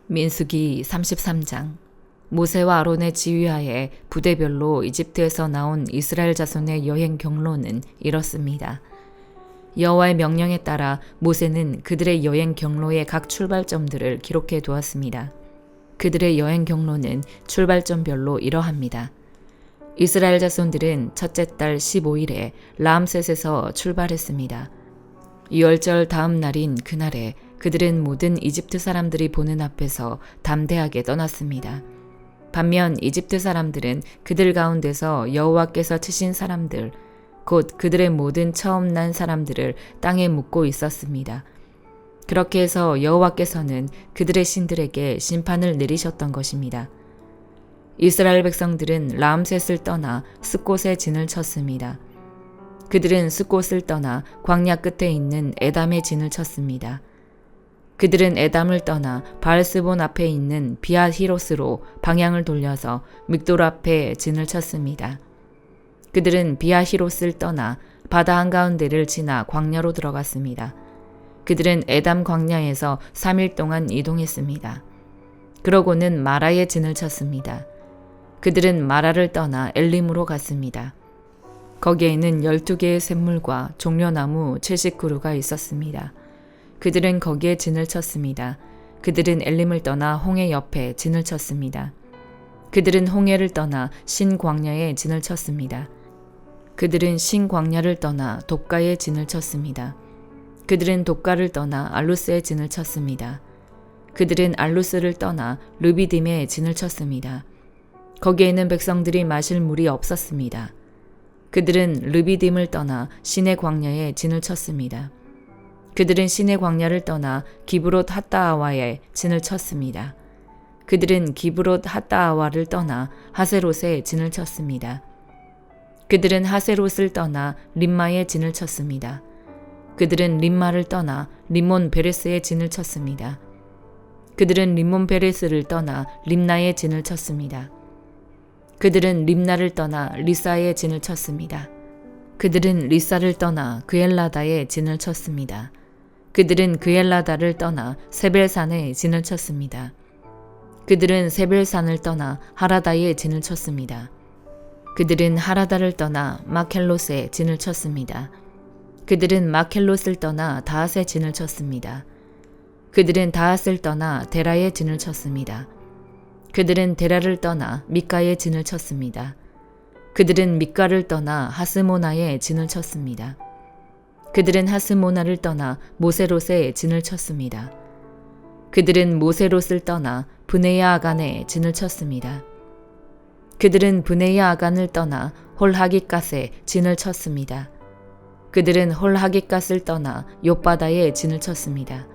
민수기 33장. 모세와 아론의 지휘하에 부대별로 이집트에서 나온 이스라엘 자손의 여행 경로는 이렇습니다. 여호와의 명령에 따라 모세는 그들의 여행 경로의 각 출발점들을 기록해 두었습니다. 그들의 여행 경로는 출발점별로 이러합니다. 이스라엘 자손들은 첫째 달 15일에 라암셋에서 출발했습니다. 유월절 다음 날인 그날에 그들은 모든 이집트 사람들이 보는 앞에서 담대하게 떠났습니다. 반면 이집트 사람들은 그들 가운데서 여호와께서 치신 사람들, 곧 그들의 모든 처음 난 사람들을 땅에 묻고 있었습니다. 그렇게 해서 여호와께서는 그들의 신들에게 심판을 내리셨던 것입니다. 이스라엘 백성들은 라암셋을 떠나 숫곳에 진을 쳤습니다. 그들은 숫곳을 떠나 광야 끝에 있는 에담에 진을 쳤습니다. 그들은 에담을 떠나 바알스본 앞에 있는 비아히롯으로 방향을 돌려서 믹돌 앞에 진을 쳤습니다. 그들은 비아히롯을 떠나 바다 한가운데를 지나 광야로 들어갔습니다. 그들은 에담 광야에서 3일 동안 이동했습니다. 그러고는 마라에 진을 쳤습니다. 그들은 마라를 떠나 엘림으로 갔습니다. 거기에는 12개의 샘물과 종려나무 70그루가 있었습니다. 그들은 거기에 진을 쳤습니다. 그들은 엘림을 떠나 홍해 옆에 진을 쳤습니다. 그들은 홍해를 떠나 신광야에 진을 쳤습니다. 그들은 신광야를 떠나 독가에 진을 쳤습니다. 그들은 독가를 떠나 알루스에 진을 쳤습니다. 그들은 알루스를 떠나 르비딤에 진을 쳤습니다. 거기에는 백성들이 마실 물이 없었습니다. 그들은 르비딤을 떠나 신의 광야에 진을 쳤습니다. 그들은 신의 광야를 떠나 기브롯 핫다아와에 진을 쳤습니다. 그들은 기브롯 핫다아와를 떠나 하세롯에 진을 쳤습니다. 그들은 하세롯을 떠나 림마에 진을 쳤습니다. 그들은 림마를 떠나 림몬 베레스에 진을 쳤습니다. 그들은 림몬 베레스를 떠나 림나에 진을 쳤습니다. 그들은 림나를 떠나 리사에 진을 쳤습니다. 그들은 리사를 떠나 그엘라다에 진을 쳤습니다. 그들은 그엘라다를 떠나 세벨산에 진을 쳤습니다. 그들은 세벨산을 떠나 하라다에 진을 쳤습니다. 그들은 하라다를 떠나 마켈롯에 진을 쳤습니다. 그들은 마켈롯을 떠나 다핫에 진을 쳤습니다. 그들은 다핫을 떠나 데라에 진을 쳤습니다. 그들은 데라를 떠나 미가에 진을 쳤습니다. 그들은 미가를 떠나 하스모나에 진을 쳤습니다. 그들은 하스모나를 떠나 모세롯에 진을 쳤습니다. 그들은 모세롯을 떠나 브네야 아간에 진을 쳤습니다. 그들은 브네야 아간을 떠나 홀하깃갓에 진을 쳤습니다. 그들은 홀하깃갓을 떠나 욥바다에 진을 쳤습니다.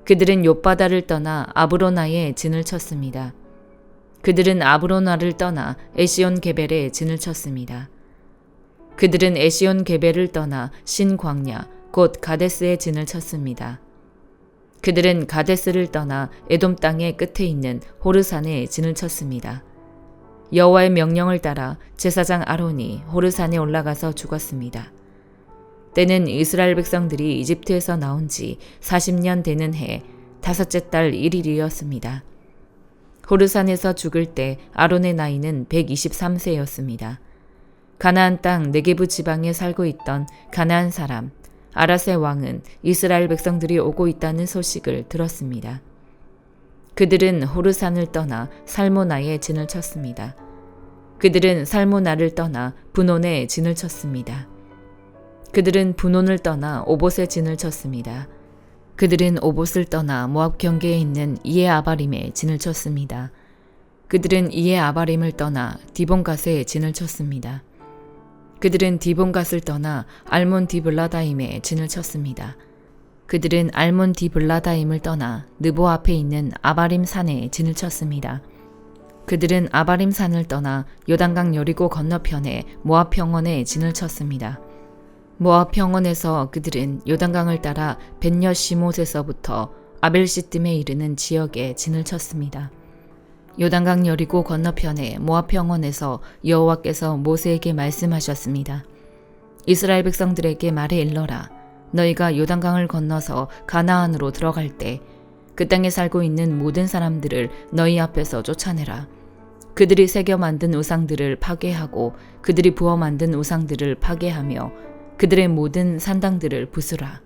그들은 욥바다를 떠나 아브로나에 진을 쳤습니다. 그들은 아브로나를 떠나 에시온 게벨에 진을 쳤습니다. 그들은 에시온 게벨을 떠나 신광야 곧 가데스에 진을 쳤습니다. 그들은 가데스를 떠나 에돔 땅의 끝에 있는 호르산에 진을 쳤습니다. 여호와의 명령을 따라 제사장 아론이 호르산에 올라가서 죽었습니다. 때는 이스라엘 백성들이 이집트에서 나온 지 40년 되는 해 다섯째 달 1일이었습니다. 호르산에서 죽을 때 아론의 나이는 123세였습니다. 가나안 땅 네게부 지방에 살고 있던 가나안 사람 아랏의 왕은 이스라엘 백성들이 오고 있다는 소식을 들었습니다. 그들은 호르산을 떠나 살모나에 진을 쳤습니다. 그들은 살모나를 떠나 분온에 진을 쳤습니다. 그들은 분온을 떠나 오봇에 진을 쳤습니다. 그들은 오봇을 떠나 모압 경계에 있는 이에 아바림에 진을 쳤습니다. 그들은 이에 아바림을 떠나 디본갓에 진을 쳤습니다. 그들은 디본갓을 떠나 알몬 디블라다임에 진을 쳤습니다. 그들은 알몬 디블라다임을 떠나 느보 앞에 있는 아바림 산에 진을 쳤습니다. 그들은 아바림 산을 떠나 요단강 여리고 건너편에 모압 평원에 진을 쳤습니다. 모압 평원에서 그들은 요단강을 따라 벳여시못에서부터 아벨시딤에 이르는 지역에 진을 쳤습니다. 요단강 여리고 건너편에 모압 평원에서 여호와께서 모세에게 말씀하셨습니다. 이스라엘 백성들에게 말해 일러라. 너희가 요단강을 건너서 가나안으로 들어갈 때 그 땅에 살고 있는 모든 사람들을 너희 앞에서 쫓아내라. 그들이 새겨 만든 우상들을 파괴하고 그들이 부어 만든 우상들을 파괴하며 그들의 모든 산당들을 부수라.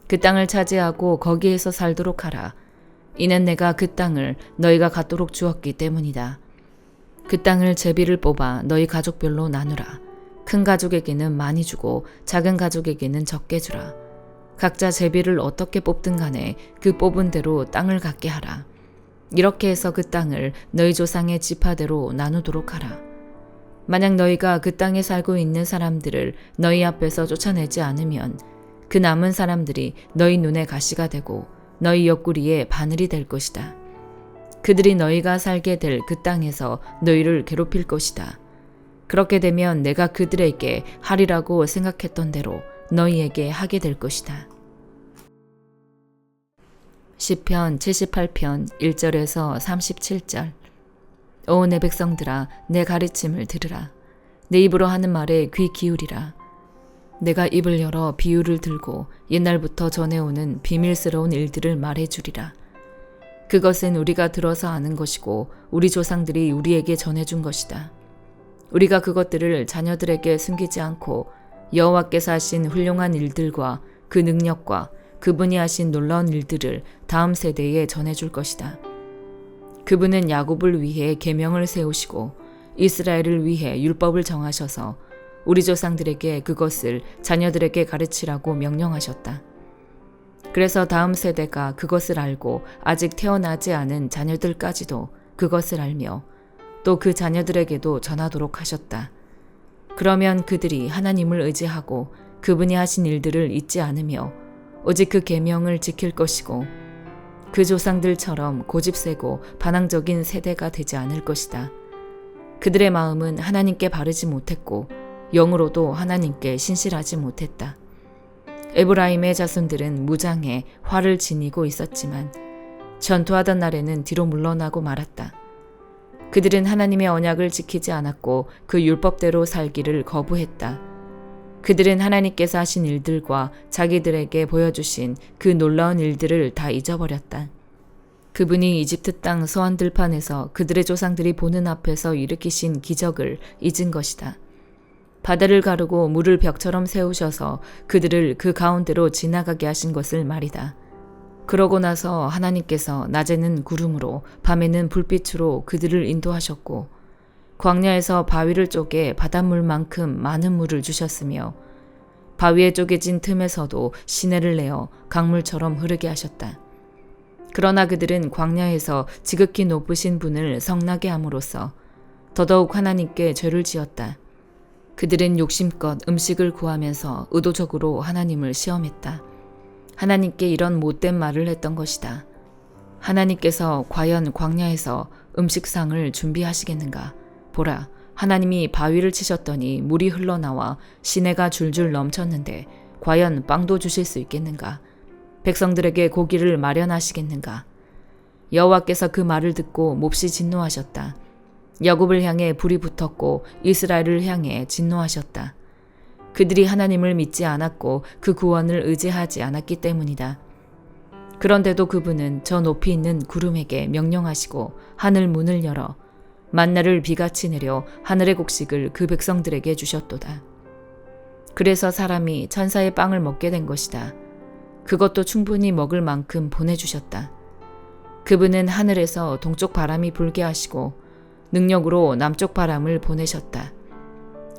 그 땅을 차지하고 거기에서 살도록 하라. 이는 내가 그 땅을 너희가 갖도록 주었기 때문이다. 그 땅을 제비를 뽑아 너희 가족별로 나누라. 큰 가족에게는 많이 주고 작은 가족에게는 적게 주라. 각자 제비를 어떻게 뽑든 간에 그 뽑은 대로 땅을 갖게 하라. 이렇게 해서 그 땅을 너희 조상의 지파대로 나누도록 하라. 만약 너희가 그 땅에 살고 있는 사람들을 너희 앞에서 쫓아내지 않으면 그 남은 사람들이 너희 눈에 가시가 되고 너희 옆구리에 바늘이 될 것이다. 그들이 너희가 살게 될 그 땅에서 너희를 괴롭힐 것이다. 그렇게 되면 내가 그들에게 하리라고 생각했던 대로 너희에게 하게 될 것이다. 시편 78편 1절에서 37절. 오 내 백성들아, 내 가르침을 들으라. 내 입으로 하는 말에 귀 기울이라. 내가 입을 열어 비유를 들고 옛날부터 전해오는 비밀스러운 일들을 말해주리라. 그것은 우리가 들어서 아는 것이고 우리 조상들이 우리에게 전해준 것이다. 우리가 그것들을 자녀들에게 숨기지 않고 여호와께서 하신 훌륭한 일들과 그 능력과 그분이 하신 놀라운 일들을 다음 세대에 전해줄 것이다. 그분은 야곱을 위해 계명을 세우시고 이스라엘을 위해 율법을 정하셔서 우리 조상들에게 그것을 자녀들에게 가르치라고 명령하셨다. 그래서 다음 세대가 그것을 알고 아직 태어나지 않은 자녀들까지도 그것을 알며 또 그 자녀들에게도 전하도록 하셨다. 그러면 그들이 하나님을 의지하고 그분이 하신 일들을 잊지 않으며 오직 그 계명을 지킬 것이고 그 조상들처럼 고집세고 반항적인 세대가 되지 않을 것이다. 그들의 마음은 하나님께 바르지 못했고 영으로도 하나님께 신실하지 못했다. 에브라임의 자손들은 무장해 활을 지니고 있었지만 전투하던 날에는 뒤로 물러나고 말았다. 그들은 하나님의 언약을 지키지 않았고 그 율법대로 살기를 거부했다. 그들은 하나님께서 하신 일들과 자기들에게 보여주신 그 놀라운 일들을 다 잊어버렸다. 그분이 이집트 땅 소환들판에서 그들의 조상들이 보는 앞에서 일으키신 기적을 잊은 것이다. 바다를 가르고 물을 벽처럼 세우셔서 그들을 그 가운데로 지나가게 하신 것을 말이다. 그러고 나서 하나님께서 낮에는 구름으로 밤에는 불빛으로 그들을 인도하셨고 광야에서 바위를 쪼개 바닷물만큼 많은 물을 주셨으며 바위에 쪼개진 틈에서도 시내를 내어 강물처럼 흐르게 하셨다. 그러나 그들은 광야에서 지극히 높으신 분을 성나게 함으로써 더더욱 하나님께 죄를 지었다. 그들은 욕심껏 음식을 구하면서 의도적으로 하나님을 시험했다. 하나님께 이런 못된 말을 했던 것이다. 하나님께서 과연 광야에서 음식상을 준비하시겠는가? 보라, 하나님이 바위를 치셨더니 물이 흘러나와 시내가 줄줄 넘쳤는데 과연 빵도 주실 수 있겠는가? 백성들에게 고기를 마련하시겠는가? 여호와께서 그 말을 듣고 몹시 진노하셨다. 야곱을 향해 불이 붙었고 이스라엘을 향해 진노하셨다. 그들이 하나님을 믿지 않았고 그 구원을 의지하지 않았기 때문이다. 그런데도 그분은 저 높이 있는 구름에게 명령하시고 하늘 문을 열어 만나를 비같이 내려 하늘의 곡식을 그 백성들에게 주셨도다. 그래서 사람이 천사의 빵을 먹게 된 것이다. 그것도 충분히 먹을 만큼 보내주셨다. 그분은 하늘에서 동쪽 바람이 불게 하시고 능력으로 남쪽 바람을 보내셨다.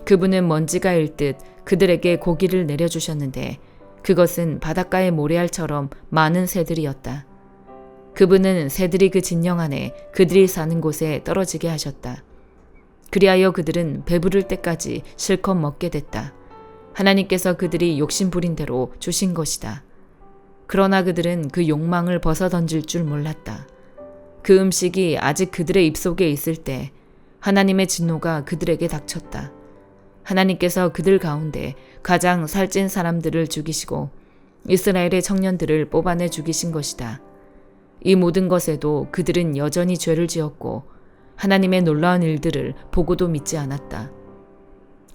그분은 먼지가 일듯 그들에게 고기를 내려주셨는데 그것은 바닷가의 모래알처럼 많은 새들이었다. 그분은 새들이 그 진영 안에 그들이 사는 곳에 떨어지게 하셨다. 그리하여 그들은 배부를 때까지 실컷 먹게 됐다. 하나님께서 그들이 욕심부린 대로 주신 것이다. 그러나 그들은 그 욕망을 벗어던질 줄 몰랐다. 그 음식이 아직 그들의 입속에 있을 때 하나님의 진노가 그들에게 닥쳤다. 하나님께서 그들 가운데 가장 살찐 사람들을 죽이시고 이스라엘의 청년들을 뽑아내 죽이신 것이다. 이 모든 것에도 그들은 여전히 죄를 지었고 하나님의 놀라운 일들을 보고도 믿지 않았다.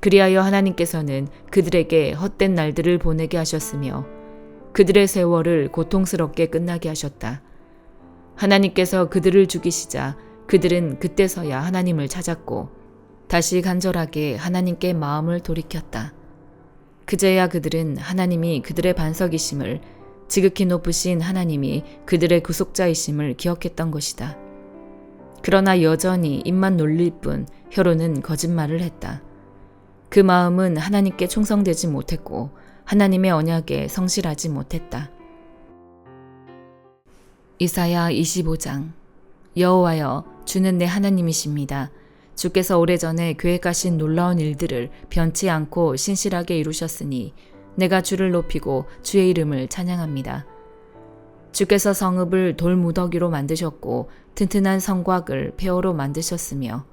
그리하여 하나님께서는 그들에게 헛된 날들을 보내게 하셨으며 그들의 세월을 고통스럽게 끝나게 하셨다. 하나님께서 그들을 죽이시자 그들은 그때서야 하나님을 찾았고 다시 간절하게 하나님께 마음을 돌이켰다. 그제야 그들은 하나님이 그들의 반석이심을, 지극히 높으신 하나님이 그들의 구속자이심을 기억했던 것이다. 그러나 여전히 입만 놀릴 뿐 혀로는 거짓말을 했다. 그 마음은 하나님께 충성되지 못했고 하나님의 언약에 성실하지 못했다. 이사야 25장. 여호와여, 주는 내 하나님이십니다. 주께서 오래전에 계획하신 놀라운 일들을 변치 않고 신실하게 이루셨으니 내가 주를 높이고 주의 이름을 찬양합니다. 주께서 성읍을 돌무더기로 만드셨고 튼튼한 성곽을 폐허로 만드셨으며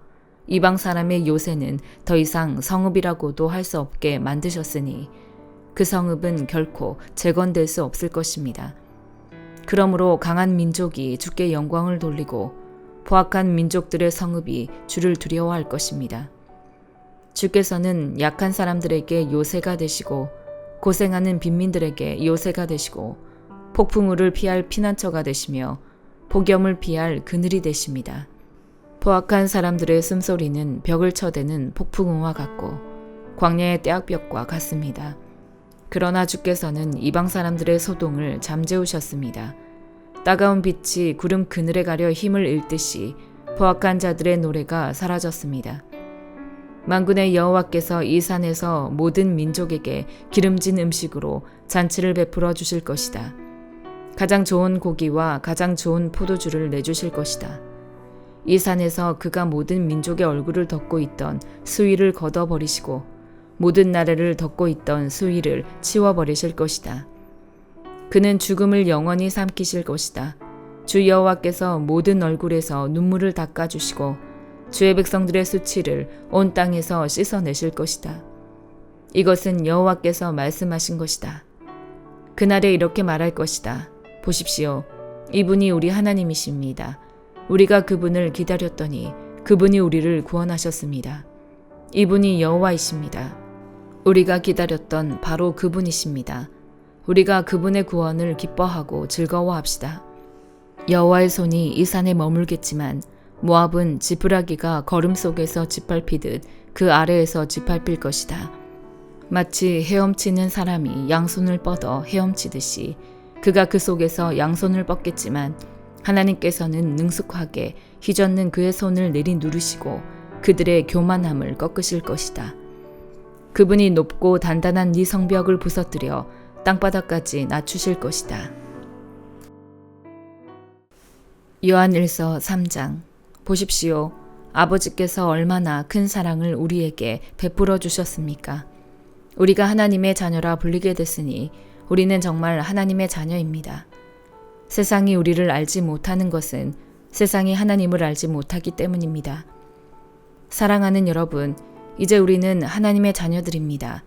이방 사람의 요새는 더 이상 성읍이라고도 할 수 없게 만드셨으니 그 성읍은 결코 재건될 수 없을 것입니다. 그러므로 강한 민족이 주께 영광을 돌리고 포악한 민족들의 성읍이 주를 두려워할 것입니다. 주께서는 약한 사람들에게 요새가 되시고 고생하는 빈민들에게 요새가 되시고 폭풍우를 피할 피난처가 되시며 폭염을 피할 그늘이 되십니다. 포악한 사람들의 숨소리는 벽을 쳐대는 폭풍우와 같고 광야의 떼약볕과 같습니다. 그러나 주께서는 이방 사람들의 소동을 잠재우셨습니다. 따가운 빛이 구름 그늘에 가려 힘을 잃듯이 포악한 자들의 노래가 사라졌습니다. 만군의 여호와께서 이 산에서 모든 민족에게 기름진 음식으로 잔치를 베풀어 주실 것이다. 가장 좋은 고기와 가장 좋은 포도주를 내주실 것이다. 이 산에서 그가 모든 민족의 얼굴을 덮고 있던 수위를 걷어버리시고 모든 나라를 덮고 있던 수위를 치워버리실 것이다. 그는 죽음을 영원히 삼키실 것이다. 주 여호와께서 모든 얼굴에서 눈물을 닦아주시고 주의 백성들의 수치를 온 땅에서 씻어내실 것이다. 이것은 여호와께서 말씀하신 것이다. 그날에 이렇게 말할 것이다. 보십시오. 이분이 우리 하나님이십니다. 우리가 그분을 기다렸더니 그분이 우리를 구원하셨습니다. 이분이 여호와이십니다. 우리가 기다렸던 바로 그분이십니다. 우리가 그분의 구원을 기뻐하고 즐거워합시다. 여호와의 손이 이 산에 머물겠지만 모압은 지푸라기가 거름 속에서 짓밟히듯 그 아래에서 짓밟힐 것이다. 마치 헤엄치는 사람이 양손을 뻗어 헤엄치듯이 그가 그 속에서 양손을 뻗겠지만 하나님께서는 능숙하게 휘젓는 그의 손을 내리누르시고 그들의 교만함을 꺾으실 것이다. 그분이 높고 단단한 네 성벽을 부서뜨려 땅바닥까지 낮추실 것이다. 요한일서 3장. 보십시오. 아버지께서 얼마나 큰 사랑을 우리에게 베풀어 주셨습니까? 우리가 하나님의 자녀라 불리게 됐으니 우리는 정말 하나님의 자녀입니다. 세상이 우리를 알지 못하는 것은 세상이 하나님을 알지 못하기 때문입니다. 사랑하는 여러분, 이제 우리는 하나님의 자녀들입니다.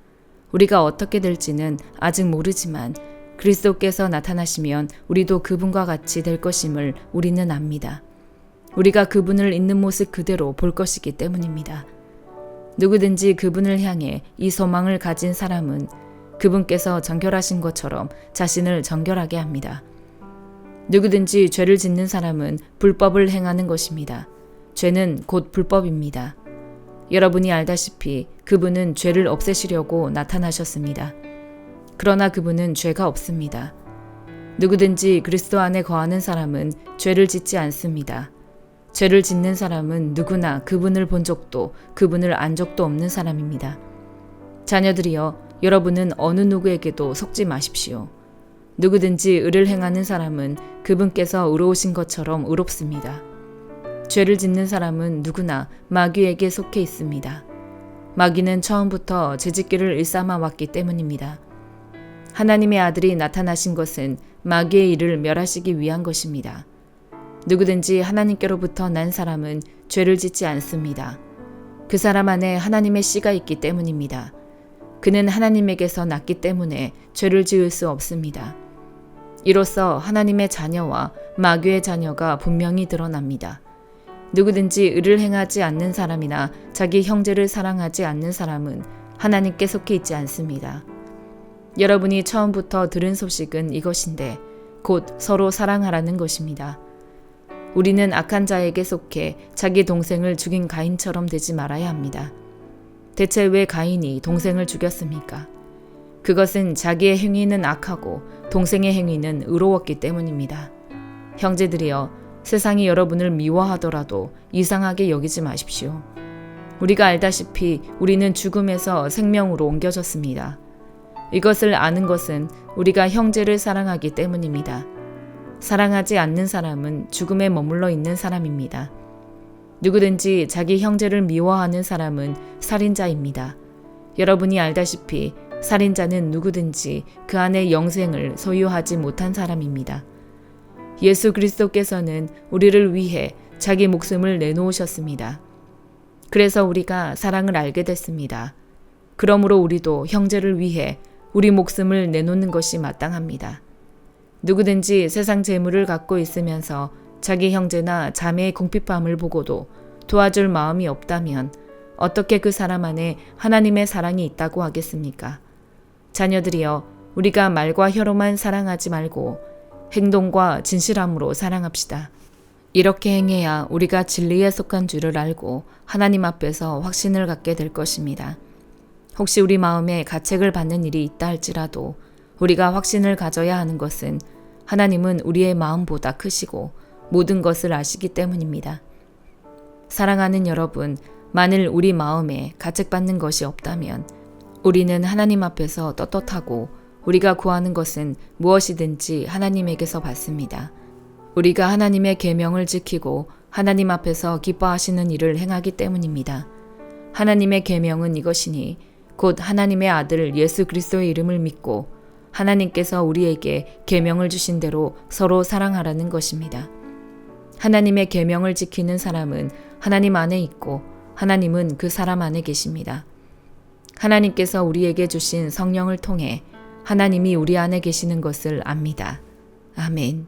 우리가 어떻게 될지는 아직 모르지만 그리스도께서 나타나시면 우리도 그분과 같이 될 것임을 우리는 압니다. 우리가 그분을 있는 모습 그대로 볼 것이기 때문입니다. 누구든지 그분을 향해 이 소망을 가진 사람은 그분께서 정결하신 것처럼 자신을 정결하게 합니다. 누구든지 죄를 짓는 사람은 불법을 행하는 것입니다. 죄는 곧 불법입니다. 여러분이 알다시피 그분은 죄를 없애시려고 나타나셨습니다. 그러나 그분은 죄가 없습니다. 누구든지 그리스도 안에 거하는 사람은 죄를 짓지 않습니다. 죄를 짓는 사람은 누구나 그분을 본 적도 그분을 안 적도 없는 사람입니다. 자녀들이여, 여러분은 어느 누구에게도 속지 마십시오. 누구든지 의를 행하는 사람은 그분께서 의로우신 것처럼 의롭습니다. 죄를 짓는 사람은 누구나 마귀에게 속해 있습니다. 마귀는 처음부터 죄짓기를 일삼아 왔기 때문입니다. 하나님의 아들이 나타나신 것은 마귀의 일을 멸하시기 위한 것입니다. 누구든지 하나님께로부터 난 사람은 죄를 짓지 않습니다. 그 사람 안에 하나님의 씨가 있기 때문입니다. 그는 하나님에게서 났기 때문에 죄를 지을 수 없습니다. 이로써 하나님의 자녀와 마귀의 자녀가 분명히 드러납니다. 누구든지 의를 행하지 않는 사람이나 자기 형제를 사랑하지 않는 사람은 하나님께 속해 있지 않습니다. 여러분이 처음부터 들은 소식은 이것인데 곧 서로 사랑하라는 것입니다. 우리는 악한 자에게 속해 자기 동생을 죽인 가인처럼 되지 말아야 합니다. 대체 왜 가인이 동생을 죽였습니까? 그것은 자기의 행위는 악하고 동생의 행위는 의로웠기 때문입니다. 형제들이여, 세상이 여러분을 미워하더라도 이상하게 여기지 마십시오. 우리가 알다시피 우리는 죽음에서 생명으로 옮겨졌습니다. 이것을 아는 것은 우리가 형제를 사랑하기 때문입니다. 사랑하지 않는 사람은 죽음에 머물러 있는 사람입니다. 누구든지 자기 형제를 미워하는 사람은 살인자입니다. 여러분이 알다시피 살인자는 누구든지 그 안에 영생을 소유하지 못한 사람입니다. 예수 그리스도께서는 우리를 위해 자기 목숨을 내놓으셨습니다. 그래서 우리가 사랑을 알게 됐습니다. 그러므로 우리도 형제를 위해 우리 목숨을 내놓는 것이 마땅합니다. 누구든지 세상 재물을 갖고 있으면서 자기 형제나 자매의 궁핍함을 보고도 도와줄 마음이 없다면 어떻게 그 사람 안에 하나님의 사랑이 있다고 하겠습니까? 자녀들이여, 우리가 말과 혀로만 사랑하지 말고 행동과 진실함으로 사랑합시다. 이렇게 행해야 우리가 진리에 속한 줄을 알고 하나님 앞에서 확신을 갖게 될 것입니다. 혹시 우리 마음에 가책을 받는 일이 있다 할지라도 우리가 확신을 가져야 하는 것은 하나님은 우리의 마음보다 크시고 모든 것을 아시기 때문입니다. 사랑하는 여러분, 만일 우리 마음에 가책받는 것이 없다면 우리는 하나님 앞에서 떳떳하고 우리가 구하는 것은 무엇이든지 하나님에게서 받습니다. 우리가 하나님의 계명을 지키고 하나님 앞에서 기뻐하시는 일을 행하기 때문입니다. 하나님의 계명은 이것이니 곧 하나님의 아들 예수 그리스도의 이름을 믿고 하나님께서 우리에게 계명을 주신 대로 서로 사랑하라는 것입니다. 하나님의 계명을 지키는 사람은 하나님 안에 있고 하나님은 그 사람 안에 계십니다. 하나님께서 우리에게 주신 성령을 통해 하나님이 우리 안에 계시는 것을 압니다. 아멘.